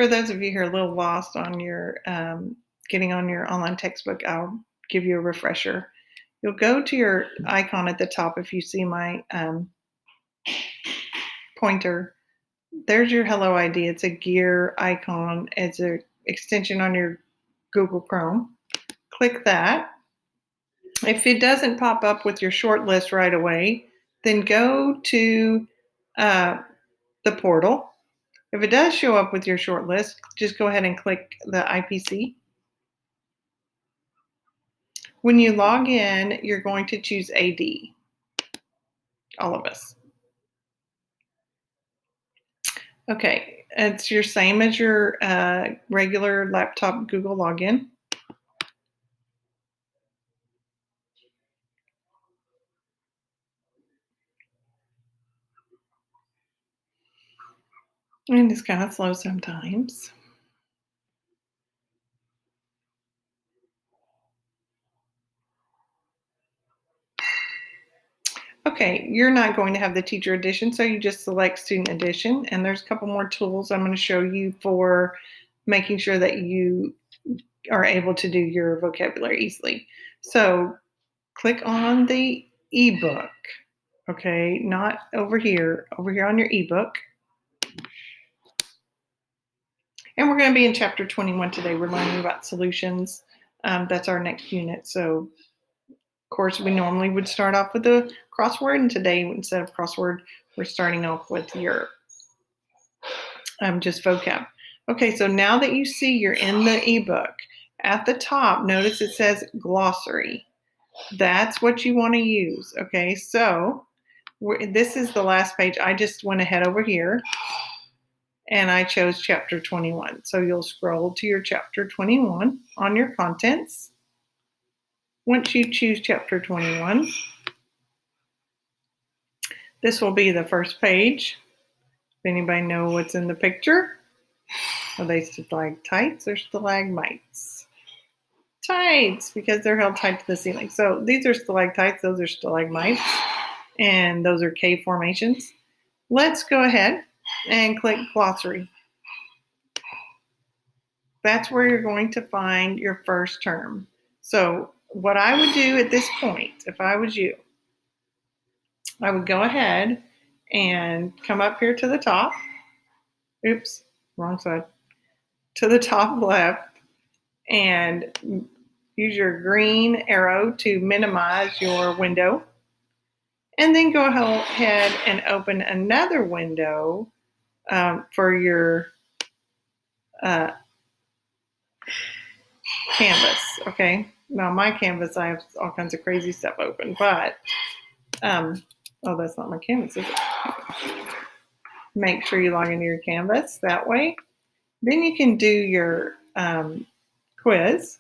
For those of you who are a little lost on your getting on your online textbook, I'll give you a refresher. You'll go to your icon at the top. If you see my pointer, there's your Hello ID. It's a gear icon. It's an extension on your Google Chrome. Click that. If it doesn't pop up with your short list right away, then go to the portal. If it does show up with your short list, just go ahead and click the IPC. When you log in, you're going to choose AD, all of us. Okay, it's your same as your regular laptop Google login. And it's kind of slow sometimes. Okay, you're not going to have the teacher edition, so you just select student edition, and there's a couple more tools I'm going to show you for making sure that you are able to do your vocabulary easily. So click on the ebook, okay, not over here on your ebook. And we're going to be in chapter 21 today. We're learning about solutions. That's our next unit. So, of course, we normally would start off with a crossword, and today, instead of crossword, we're starting off with your just vocab. Okay, so now that you see you're in the ebook, at the top, notice it says glossary. That's what you want to use. Okay, so this is the last page. I just went ahead over here and I chose chapter 21. So you'll scroll to your chapter 21 on your contents. Once you choose chapter 21, this will be the first page. If anybody know what's in the picture, are they stalactites or stalagmites? Tights, because they're held tight to the ceiling. So these are stalactites, those are stalagmites, and those are cave formations. Let's go ahead and click glossary. That's where you're going to find your first term. So what I would do at this point, if I was you, I would go ahead and come up here to the top. Oops, wrong side. To the top left and use your green arrow to minimize your window. And then go ahead and open another window for your canvas. Okay. Now my canvas, I have all kinds of crazy stuff open, but oh, that's not my canvas, is it? Make sure you log into your canvas that way. Then you can do your quiz,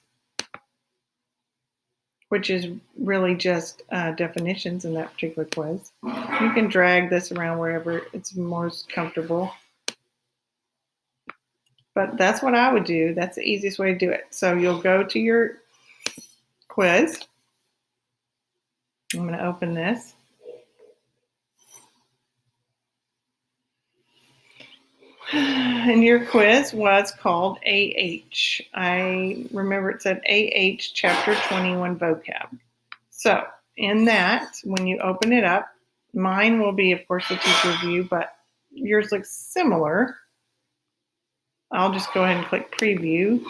which is really just definitions in that particular quiz. You can drag this around wherever it's most comfortable. But that's what I would do. That's the easiest way to do it. So you'll go to your quiz. I'm going to open this. And your quiz was called AH. I remember it said AH Chapter 21 Vocab. So in that, when you open it up, mine will be, of course, the teacher view, but yours looks similar. I'll just go ahead and click Preview.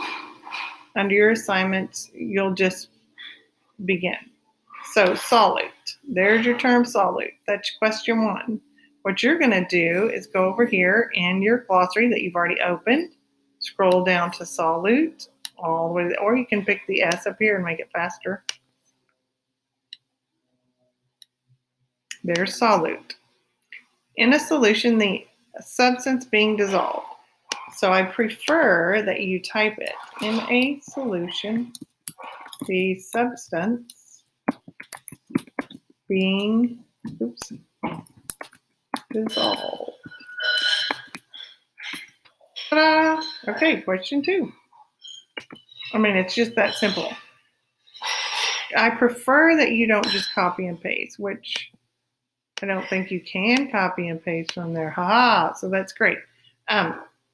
Under your assignments, you'll just begin. So solute. There's your term solute. That's question 1. What you're going to do is go over here in your glossary that you've already opened, scroll down to solute all the way, or you can pick the S up here and make it faster. There's solute. In a solution, the substance being dissolved. So I prefer that you type it. In a solution, the substance being dissolved. Ta-da! Okay, question 2. I mean, it's just that simple. I prefer that you don't just copy and paste, which I don't think you can copy and paste from there. Ha! So that's great.